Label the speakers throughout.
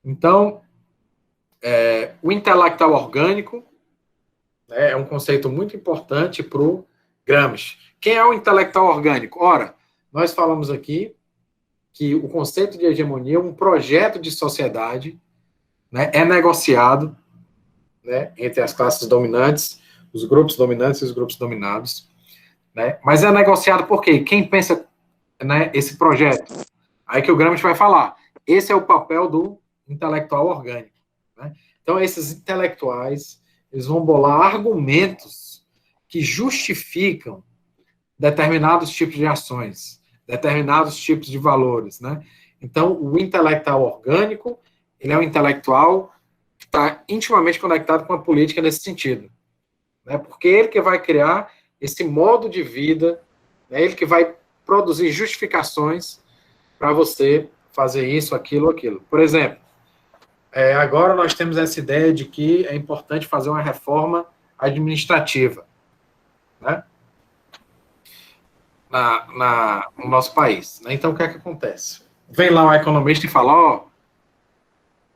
Speaker 1: Então, o intelectual orgânico, né, é um conceito muito importante para o Gramsci. Quem é o intelectual orgânico? Ora, nós falamos aqui que o conceito de hegemonia é um projeto de sociedade, né, é negociado, né, entre as classes dominantes, os grupos dominantes e os grupos dominados, né, mas é negociado por quê? Quem pensa, né, esse projeto? Aí que o Gramsci vai falar. Esse é o papel do intelectual orgânico, né? Então, esses intelectuais, eles vão bolar argumentos que justificam determinados tipos de ações, determinados tipos de valores, né? Então, o intelectual orgânico, ele é um intelectual que está intimamente conectado com a política nesse sentido, né? Porque ele que vai criar esse modo de vida, né? Ele que vai produzir justificações para você fazer isso, aquilo, aquilo. Por exemplo, agora nós temos essa ideia de que é importante fazer uma reforma administrativa, né? No nosso país. Né? Então, o que é que acontece? Vem lá um economista e fala,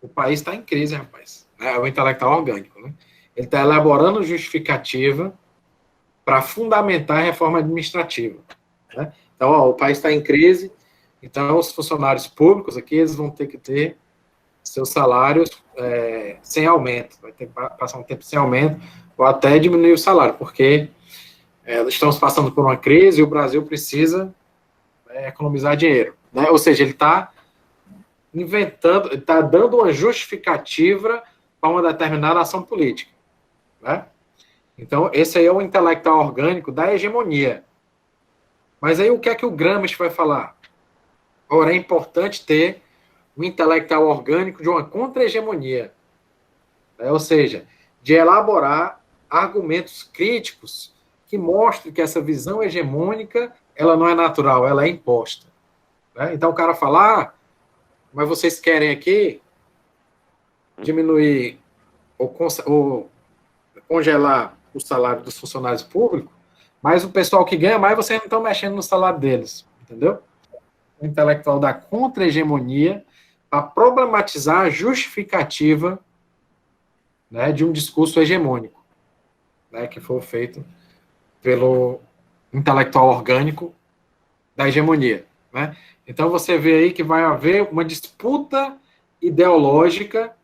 Speaker 1: o país está em crise, rapaz. É o intelectual orgânico. Né? Ele está elaborando justificativa para fundamentar a reforma administrativa. Né? Então, o país está em crise, então os funcionários públicos aqui, eles vão ter que ter seus salários sem aumento, vai ter que passar um tempo sem aumento, ou até diminuir o salário, porque estamos passando por uma crise e o Brasil precisa economizar dinheiro. Né? Ou seja, ele está inventando, está dando uma justificativa para uma determinada ação política. Né? Então, esse aí é o intelectual orgânico da hegemonia. Mas aí o que é que o Gramsci vai falar? Ora, é importante ter um intelectual orgânico de uma contra-hegemonia. Né? Ou seja, de elaborar argumentos críticos que mostrem que essa visão hegemônica ela não é natural, ela é imposta. Né? Então o cara fala, mas vocês querem aqui diminuir ou congelar o salário dos funcionários públicos, mas o pessoal que ganha mais, vocês não estão mexendo no salário deles, entendeu? O intelectual da contra-hegemonia para problematizar a justificativa, né, de um discurso hegemônico, né, que foi feito pelo intelectual orgânico da hegemonia. Né? Então você vê aí que vai haver uma disputa ideológica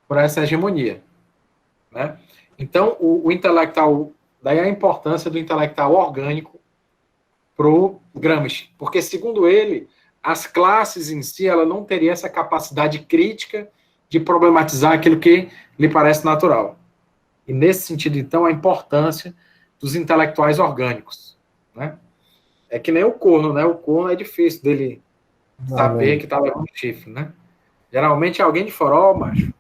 Speaker 1: por essa hegemonia. Né? Então o intelectual, daí a importância do intelectual orgânico para o Gramsci, porque segundo ele, as classes em si, ela não teria essa capacidade crítica de problematizar aquilo que lhe parece natural. E nesse sentido, então, a importância dos intelectuais orgânicos. Né? É que nem o corno, né? O corno é difícil dele saber que está levando chifre, né? Geralmente é alguém de fora, macho,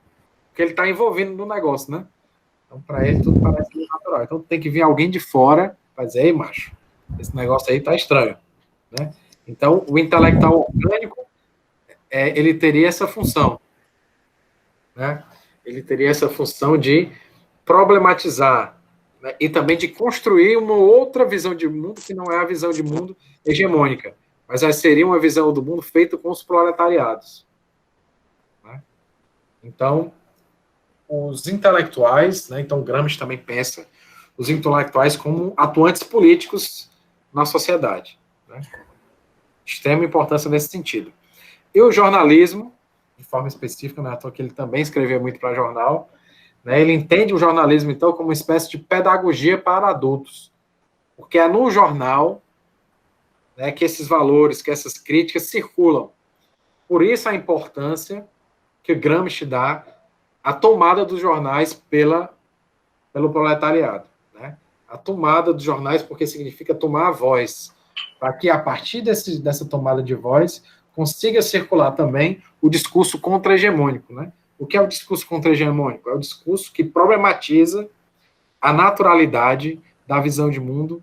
Speaker 1: porque ele está envolvido no negócio, né? Então, para ele, tudo parece natural. Então, tem que vir alguém de fora para dizer, ei, macho, esse negócio aí tá estranho. Né? Então, o intelectual orgânico, ele teria essa função. Né? Ele teria essa função de problematizar, né? E também de construir uma outra visão de mundo que não é a visão de mundo hegemônica, mas seria uma visão do mundo feita com os proletariados. Né? Então, os intelectuais, né? Então Gramsci também pensa os intelectuais como atuantes políticos na sociedade. Né? Extrema importância nesse sentido. E o jornalismo, de forma específica, né? Que ele também escrevia muito para jornal, né? Ele entende o jornalismo, então, como uma espécie de pedagogia para adultos. Porque é no jornal, né, que esses valores, que essas críticas circulam. Por isso a importância que Gramsci dá à tomada dos jornais pelo proletariado. Né? A tomada dos jornais, porque significa tomar a voz. Para que, a partir dessa tomada de voz, consiga circular também o discurso contra-hegemônico. Né? O que é o discurso contra-hegemônico? É o discurso que problematiza a naturalidade da visão de mundo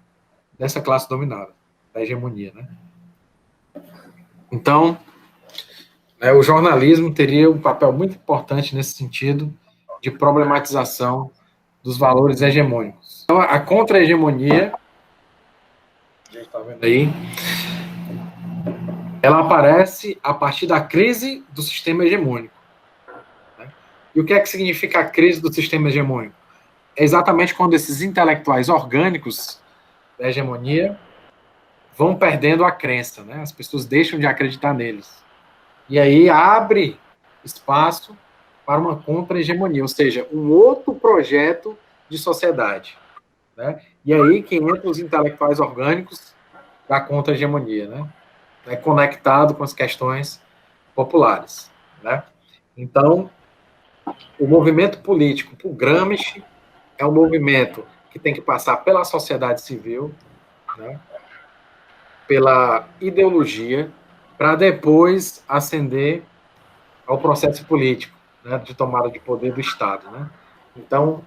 Speaker 1: dessa classe dominada, da hegemonia. Né? Então, o jornalismo teria um papel muito importante nesse sentido de problematização dos valores hegemônicos. Então, a contra-hegemonia, a gente está vendo aí, ela aparece a partir da crise do sistema hegemônico. E o que é que significa a crise do sistema hegemônico? É exatamente quando esses intelectuais orgânicos da hegemonia vão perdendo a crença, né? As pessoas deixam de acreditar neles. E aí abre espaço para uma contra-hegemonia, ou seja, um outro projeto de sociedade. Né? E aí que entra os intelectuais orgânicos da contra-hegemonia, né? É conectado com as questões populares. Né? Então, o movimento político por Gramsci é um movimento que tem que passar pela sociedade civil, né? Pela ideologia, para depois ascender ao processo político, né? De tomada de poder do Estado. Né? Então,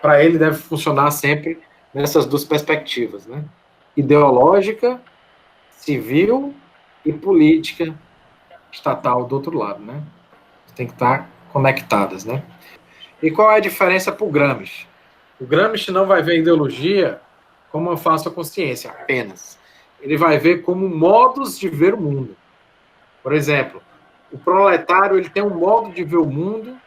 Speaker 1: para ele deve funcionar sempre nessas duas perspectivas, né? Ideológica, civil e política estatal do outro lado, né? Tem que estar conectadas, né? E qual é a diferença para o Gramsci? O Gramsci não vai ver a ideologia como uma falsa consciência apenas. Ele vai ver como modos de ver o mundo. Por exemplo, o proletário ele tem um modo de ver o mundo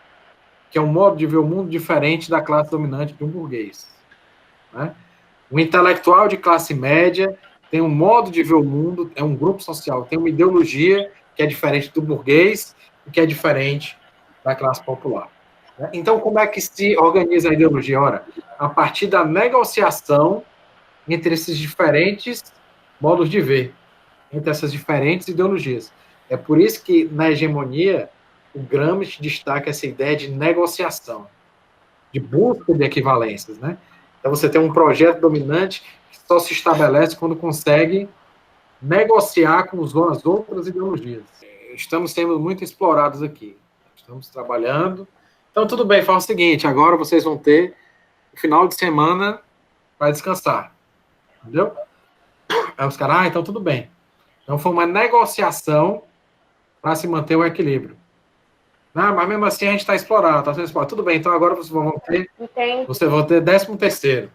Speaker 1: que é um modo de ver o mundo diferente da classe dominante de um burguês. Né? O intelectual de classe média tem um modo de ver o mundo, é um grupo social, tem uma ideologia que é diferente do burguês e que é diferente da classe popular. Né? Então, como é que se organiza a ideologia? Ora, a partir da negociação entre esses diferentes modos de ver, entre essas diferentes ideologias. É por isso que, na hegemonia, o Gramsci destaca essa ideia de negociação, de busca de equivalências, né? Então você tem um projeto dominante que só se estabelece quando consegue negociar com as outras ideologias. Estamos sendo muito explorados aqui. Estamos trabalhando. Então tudo bem, fala o seguinte, agora vocês vão ter o final de semana para descansar. Entendeu? Aí os caras, então tudo bem. Então foi uma negociação para se manter o equilíbrio. Não, mas mesmo assim a gente está explorado, está sendo explorado. Tudo bem, então agora vocês vão ter, você vai ter 13º.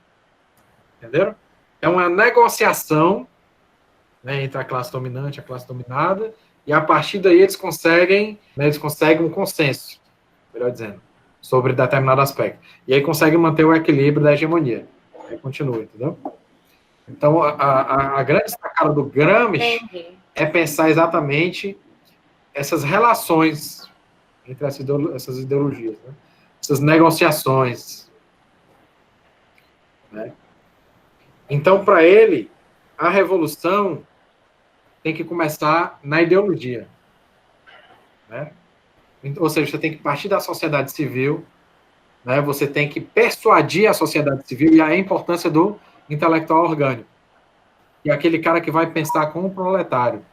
Speaker 1: Entenderam? É uma negociação, né, entre a classe dominante e a classe dominada, e a partir daí eles conseguem um consenso, melhor dizendo, sobre determinado aspecto. E aí conseguem manter o equilíbrio da hegemonia. Aí continua, entendeu? Então, a grande sacada do Gramsci é pensar exatamente essas relações entre essas ideologias, né? Essas negociações. Né? Então, para ele, a revolução tem que começar na ideologia. Né? Ou seja, você tem que partir da sociedade civil, né? Você tem que persuadir a sociedade civil e a importância do intelectual orgânico. E aquele cara que vai pensar como um proletário.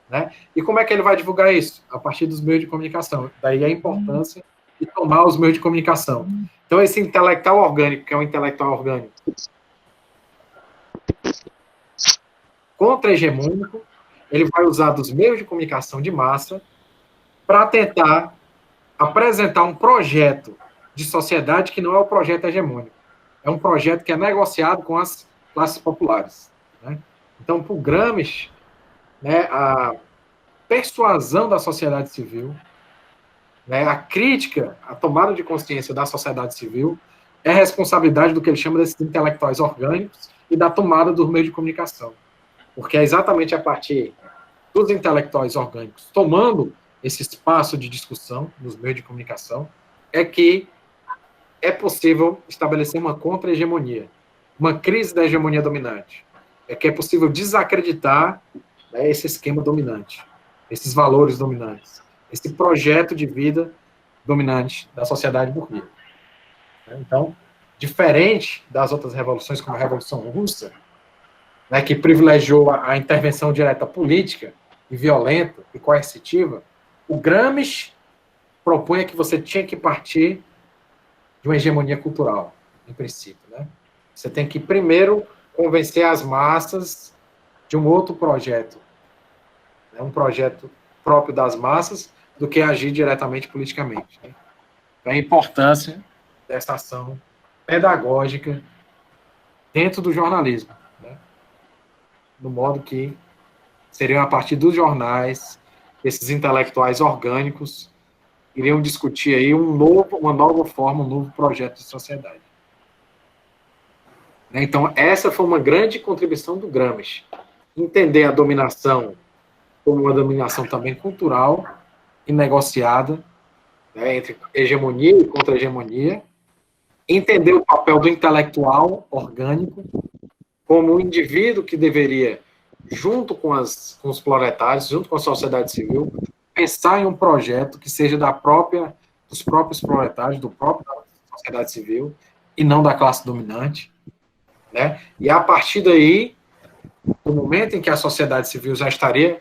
Speaker 1: Né? E como é que ele vai divulgar isso? A partir dos meios de comunicação. Daí a importância de tomar os meios de comunicação. Então, esse intelectual orgânico, que é um intelectual orgânico contra-hegemônico, ele vai usar dos meios de comunicação de massa para tentar apresentar um projeto de sociedade que não é o projeto hegemônico. É um projeto que é negociado com as classes populares. Né? Então, para o Gramsci, né, a persuasão da sociedade civil, né, a crítica, a tomada de consciência da sociedade civil é responsabilidade do que ele chama desses intelectuais orgânicos e da tomada dos meios de comunicação. Porque é exatamente a partir dos intelectuais orgânicos tomando esse espaço de discussão nos meios de comunicação é que é possível estabelecer uma contra-hegemonia, uma crise da hegemonia dominante. É que é possível desacreditar, né, esse esquema dominante, esses valores dominantes, esse projeto de vida dominante da sociedade burguesa. Então, diferente das outras revoluções, como a Revolução Russa, né, que privilegiou a intervenção direta política e violenta e coercitiva, o Gramsci propunha que você tinha que partir de uma hegemonia cultural, em princípio. Né? Você tem que, primeiro, convencer as massas de um outro projeto, né? Um projeto próprio das massas, do que agir diretamente politicamente. Né? Então, a importância dessa ação pedagógica dentro do jornalismo, né? No modo que seriam a partir dos jornais, esses intelectuais orgânicos iriam discutir aí uma nova forma, um novo projeto de sociedade. Então, essa foi uma grande contribuição do Gramsci. Entender a dominação como uma dominação também cultural e negociada, né, entre hegemonia e contra-hegemonia. Entender o papel do intelectual orgânico como um indivíduo que deveria, junto com os proletários, junto com a sociedade civil, pensar em um projeto que seja dos próprios proletários, da sociedade civil, e não da classe dominante. Né? E a partir daí, no momento em que a sociedade civil já estaria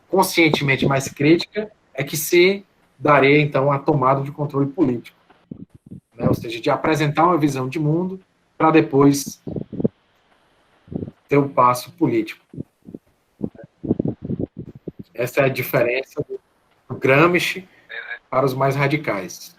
Speaker 1: conscientemente mais crítica, é que se daria, então, a tomada de controle político. Né? Ou seja, de apresentar uma visão de mundo para depois ter um passo político. Essa é a diferença do Gramsci para os mais radicais.